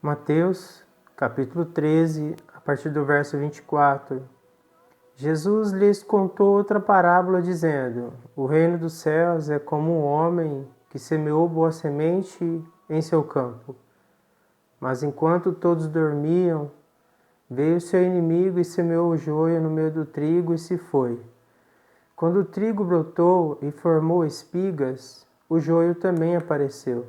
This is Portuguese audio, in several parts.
Mateus, capítulo 13, a partir do verso 24. Jesus lhes contou outra parábola, dizendo: O reino dos céus é como um homem que semeou boa semente em seu campo. Mas enquanto todos dormiam, veio seu inimigo e semeou o joio no meio do trigo e se foi. Quando o trigo brotou e formou espigas, o joio também apareceu.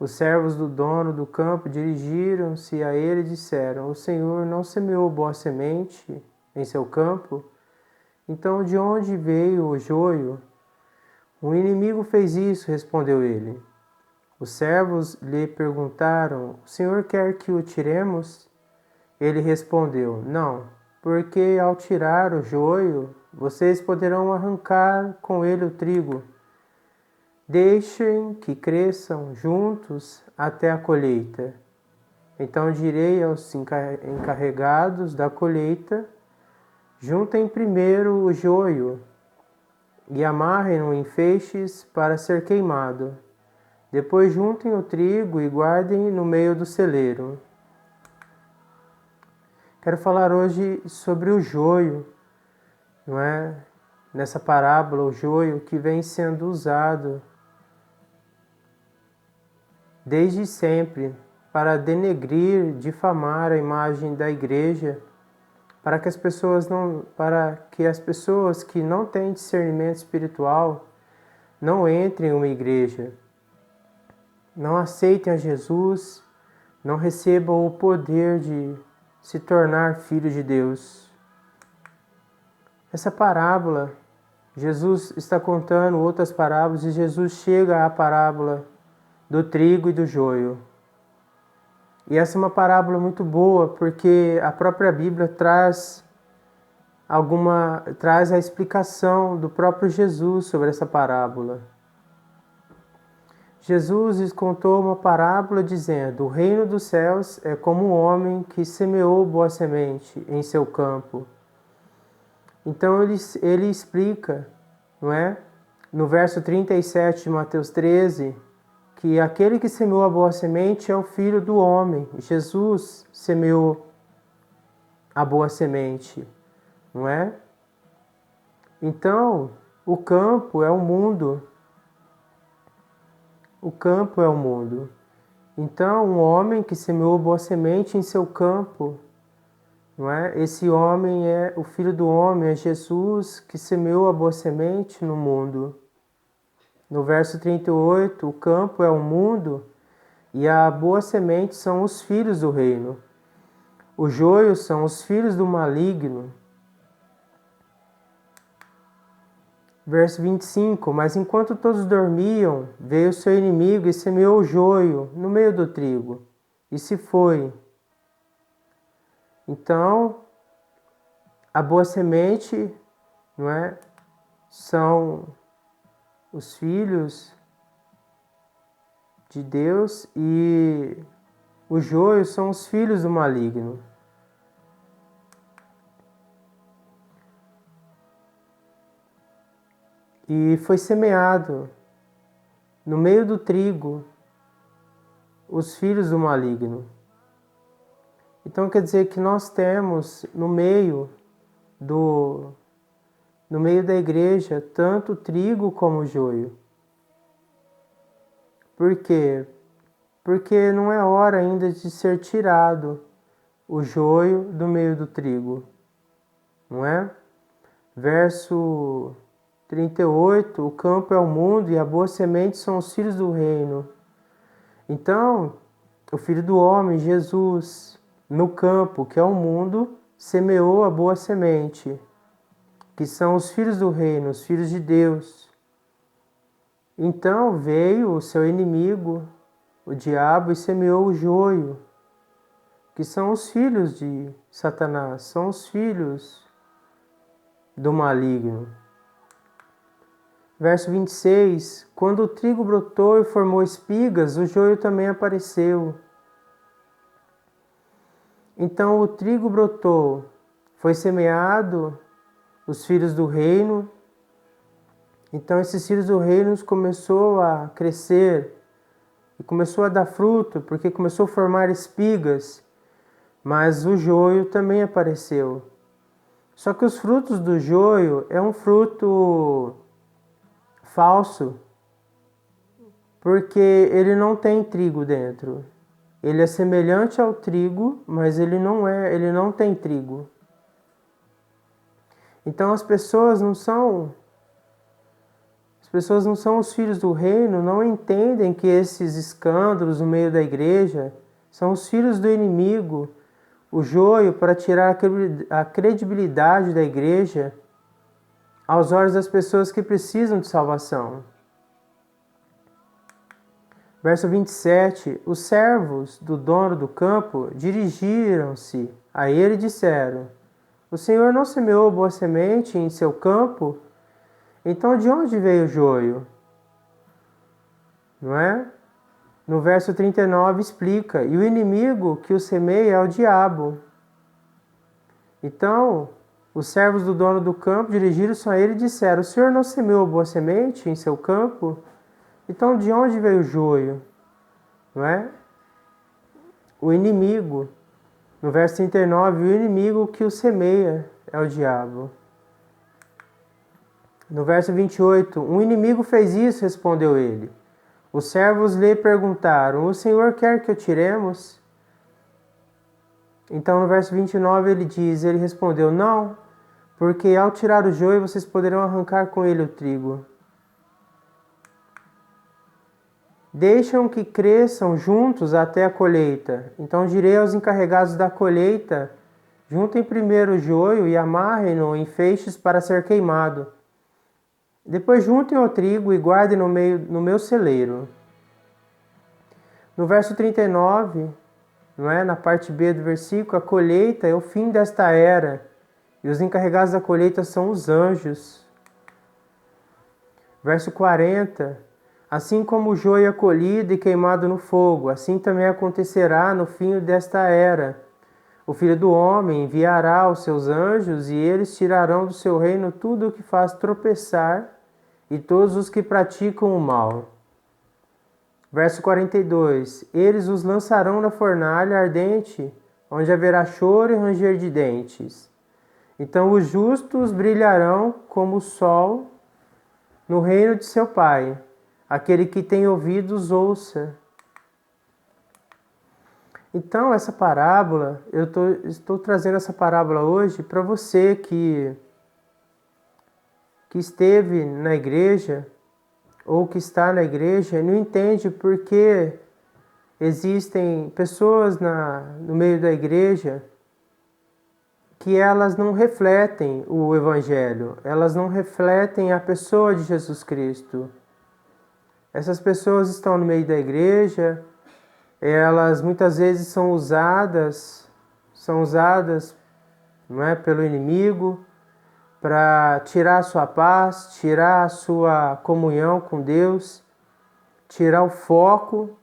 Os servos do dono do campo dirigiram-se a ele e disseram: O Senhor não semeou boa semente em seu campo? Então de onde veio o joio? O inimigo fez isso, respondeu ele. Os servos lhe perguntaram: O Senhor quer que o tiremos? Ele respondeu: Não, porque ao tirar o joio, vocês poderão arrancar com ele o trigo. Deixem que cresçam juntos até a colheita. Então direi aos encarregados da colheita: juntem primeiro o joio e amarrem-no em feixes para ser queimado. Depois juntem o trigo e guardem no meio do celeiro. Quero falar hoje sobre o joio, não é? Nessa parábola, o joio que vem sendo usado desde sempre para denegrir, difamar a imagem da igreja, para que as pessoas que não têm discernimento espiritual não entrem em uma igreja, não aceitem a Jesus, não recebam o poder de se tornar filho de Deus. Essa parábola, Jesus está contando outras parábolas e Jesus chega à parábola do trigo e do joio. E essa é uma parábola muito boa, porque a própria Bíblia traz a explicação do próprio Jesus sobre essa parábola. Jesus lhes contou uma parábola dizendo: O reino dos céus é como um homem que semeou boa semente em seu campo. Então ele explica, não é? No verso 37 de Mateus 13, que aquele que semeou a boa semente é o Filho do homem. Jesus semeou a boa semente, não é? Então, o campo é o mundo. O campo é o mundo. Então, um homem que semeou boa semente em seu campo, não é? Esse homem é o Filho do homem, é Jesus que semeou a boa semente no mundo. No verso 38, o campo é o mundo e a boa semente são os filhos do reino. O joio são os filhos do maligno. Verso 25, mas enquanto todos dormiam, veio seu inimigo e semeou o joio no meio do trigo, e se foi. Então, a boa semente, não é? São os filhos de Deus e o joio são os filhos do maligno. E foi semeado no meio do trigo os filhos do maligno. Então quer dizer que nós temos no meio da igreja tanto o trigo como o joio. Por quê? Porque não é hora ainda de ser tirado o joio do meio do trigo, não é? Verso 38, o campo é o mundo e a boa semente são os filhos do reino. Então, o Filho do homem, Jesus, no campo, que é o mundo, semeou a boa semente, que são os filhos do reino, os filhos de Deus. Então veio o seu inimigo, o diabo, e semeou o joio, que são os filhos de Satanás, são os filhos do maligno. Verso 26, quando o trigo brotou e formou espigas, o joio também apareceu. Então o trigo brotou, foi semeado os filhos do reino. Então esses filhos do reino começou a crescer e começou a dar fruto, porque começou a formar espigas, mas o joio também apareceu. Só que os frutos do joio é um fruto falso, porque ele não tem trigo dentro. Ele é semelhante ao trigo, mas ele não tem trigo. Então as pessoas não são os filhos do reino, não entendem que esses escândalos no meio da igreja são os filhos do inimigo, o joio para tirar a credibilidade da igreja aos olhos das pessoas que precisam de salvação. Verso 27, os servos do dono do campo dirigiram-se a ele e disseram: o Senhor não semeou boa semente em seu campo? Então de onde veio o joio? Não é? No verso 39 explica: e o inimigo que o semeia é o diabo. Então, os servos do dono do campo dirigiram-se a ele e disseram: o Senhor não semeou boa semente em seu campo? Então de onde veio o joio? Não é? O inimigo, no verso 39, o inimigo que o semeia é o diabo. No verso 28, um inimigo fez isso, respondeu ele. Os servos lhe perguntaram: o Senhor quer que o tiremos? Então no verso 29 ele respondeu: não, porque ao tirar o joio vocês poderão arrancar com ele o trigo. Deixam que cresçam juntos até a colheita. Então direi aos encarregados da colheita: juntem primeiro o joio e amarrem-no em feixes para ser queimado. Depois juntem o trigo e guardem no meu celeiro. No verso 39, não é? Na parte B do versículo, a colheita é o fim desta era, e os encarregados da colheita são os anjos. Verso 40, assim como o joio é colhido e queimado no fogo, assim também acontecerá no fim desta era. O Filho do Homem enviará os seus anjos e eles tirarão do seu reino tudo o que faz tropeçar e todos os que praticam o mal. Verso 42, eles os lançarão na fornalha ardente, onde haverá choro e ranger de dentes. Então os justos brilharão como o sol no reino de seu Pai. Aquele que tem ouvidos, ouça. Então, essa parábola, estou trazendo essa parábola hoje para você que esteve na igreja ou que está na igreja e não entende por que existem pessoas no meio da igreja que elas não refletem o Evangelho, elas não refletem a pessoa de Jesus Cristo. Essas pessoas estão no meio da igreja, elas muitas vezes são usadas, não é, pelo inimigo para tirar a sua paz, tirar a sua comunhão com Deus, tirar o foco.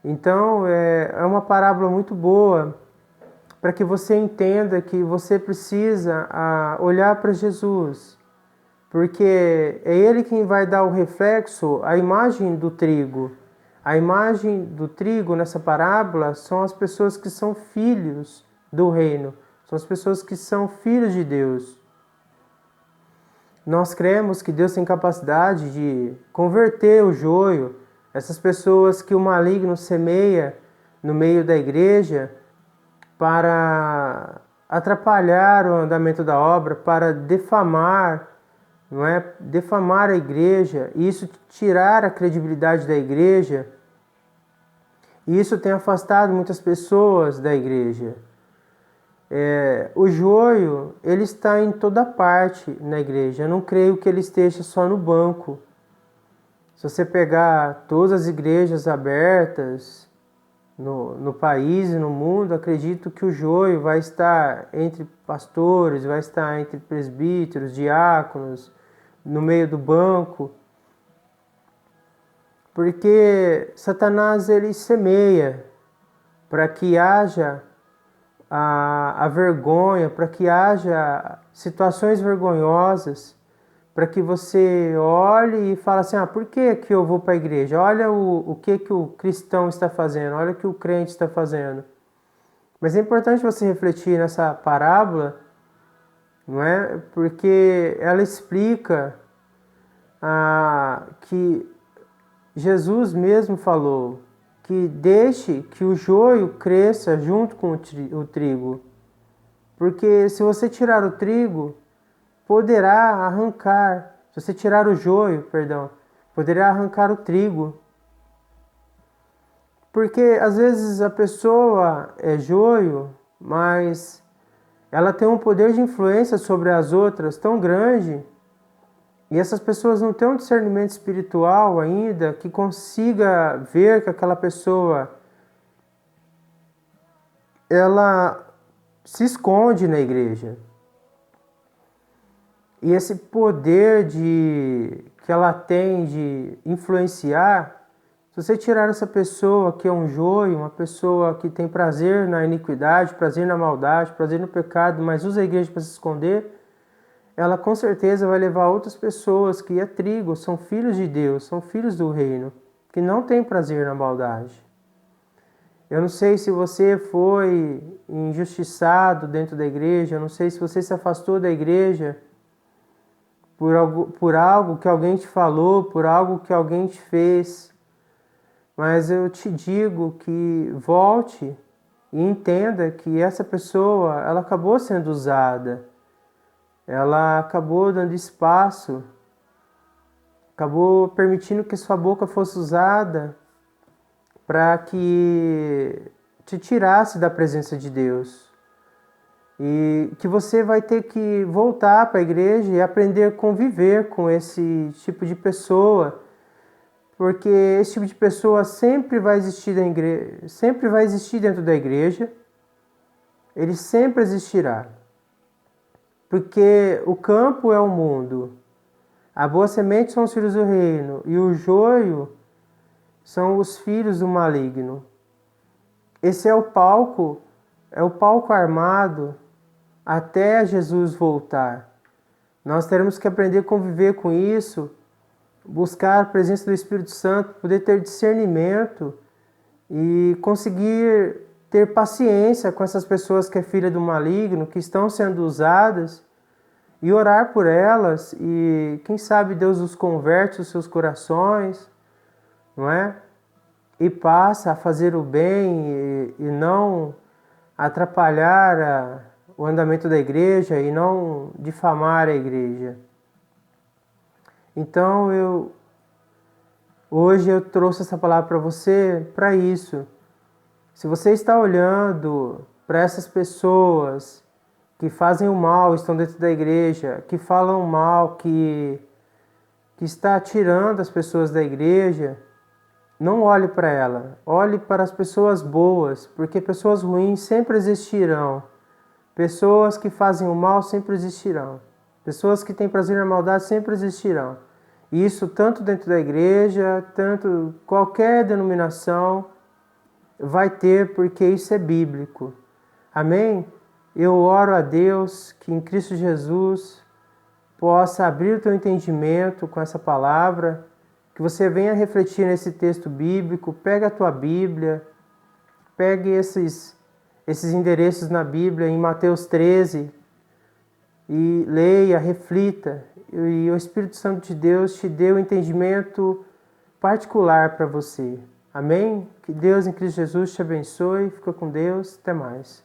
Então é uma parábola muito boa para que você entenda que você precisa olhar para Jesus, porque é Ele quem vai dar o reflexo, a imagem do trigo. A imagem do trigo nessa parábola são as pessoas que são filhos do reino, são as pessoas que são filhos de Deus. Nós cremos que Deus tem capacidade de converter o joio, essas pessoas que o maligno semeia no meio da igreja para atrapalhar o andamento da obra, para defamar, não é? Defamar a igreja, e isso tirar a credibilidade da igreja. E isso tem afastado muitas pessoas da igreja. O joio, ele está em toda parte na igreja. Eu não creio que ele esteja só no banco. Se você pegar todas as igrejas abertas no país e no mundo, acredito que o joio vai estar entre pastores, vai estar entre presbíteros, diáconos, no meio do banco. Porque Satanás ele semeia para que haja a vergonha, para que haja situações vergonhosas, para que você olhe e fale assim, por que que eu vou para a igreja? Olha o que que o cristão está fazendo, olha o que o crente está fazendo. Mas é importante você refletir nessa parábola, não é? Porque ela explica que Jesus mesmo falou que deixe que o joio cresça junto com o trigo. Porque se você tirar o trigo, poderá arrancar, se você tirar o joio, perdão, poderá arrancar o trigo. Porque às vezes a pessoa é joio, mas ela tem um poder de influência sobre as outras tão grande, e essas pessoas não têm um discernimento espiritual ainda que consiga ver que aquela pessoa ela se esconde na igreja. E esse poder que ela tem de influenciar, se você tirar essa pessoa que é um joio, uma pessoa que tem prazer na iniquidade, prazer na maldade, prazer no pecado, mas usa a igreja para se esconder, ela com certeza vai levar outras pessoas que é trigo, são filhos de Deus, são filhos do reino, que não têm prazer na maldade. Eu não sei se você foi injustiçado dentro da igreja, eu não sei se você se afastou da igreja por algo que alguém te falou, por algo que alguém te fez. Mas eu te digo que volte e entenda que essa pessoa, ela acabou sendo usada. Ela acabou dando espaço, acabou permitindo que sua boca fosse usada para que te tirasse da presença de Deus. E que você vai ter que voltar para a igreja e aprender a conviver com esse tipo de pessoa, porque esse tipo de pessoa sempre vai existir na igreja, sempre vai existir dentro da igreja, ele sempre existirá. Porque o campo é o mundo, a boa semente são os filhos do reino, e o joio são os filhos do maligno. Esse é o palco armado até Jesus voltar. Nós teremos que aprender a conviver com isso, buscar a presença do Espírito Santo, poder ter discernimento e conseguir ter paciência com essas pessoas que é filha do maligno, que estão sendo usadas, e orar por elas, e quem sabe Deus os converte os seus corações, não é? E passa a fazer o bem e não atrapalhar o andamento da igreja e não difamar a igreja. Então hoje eu trouxe essa palavra para você para isso. Se você está olhando para essas pessoas que fazem o mal, estão dentro da igreja, que falam mal, que está tirando as pessoas da igreja, não olhe para ela, olhe para as pessoas boas, porque pessoas ruins sempre existirão. Pessoas que fazem o mal sempre existirão. Pessoas que têm prazer na maldade sempre existirão. E isso tanto dentro da igreja, tanto qualquer denominação vai ter, porque isso é bíblico. Amém? Eu oro a Deus que em Cristo Jesus possa abrir o teu entendimento com essa palavra, que você venha refletir nesse texto bíblico, pega a tua Bíblia, pegue esses endereços na Bíblia, em Mateus 13, e leia, reflita, e o Espírito Santo de Deus te dê o entendimento particular para você. Amém? Que Deus em Cristo Jesus te abençoe, fica com Deus, até mais.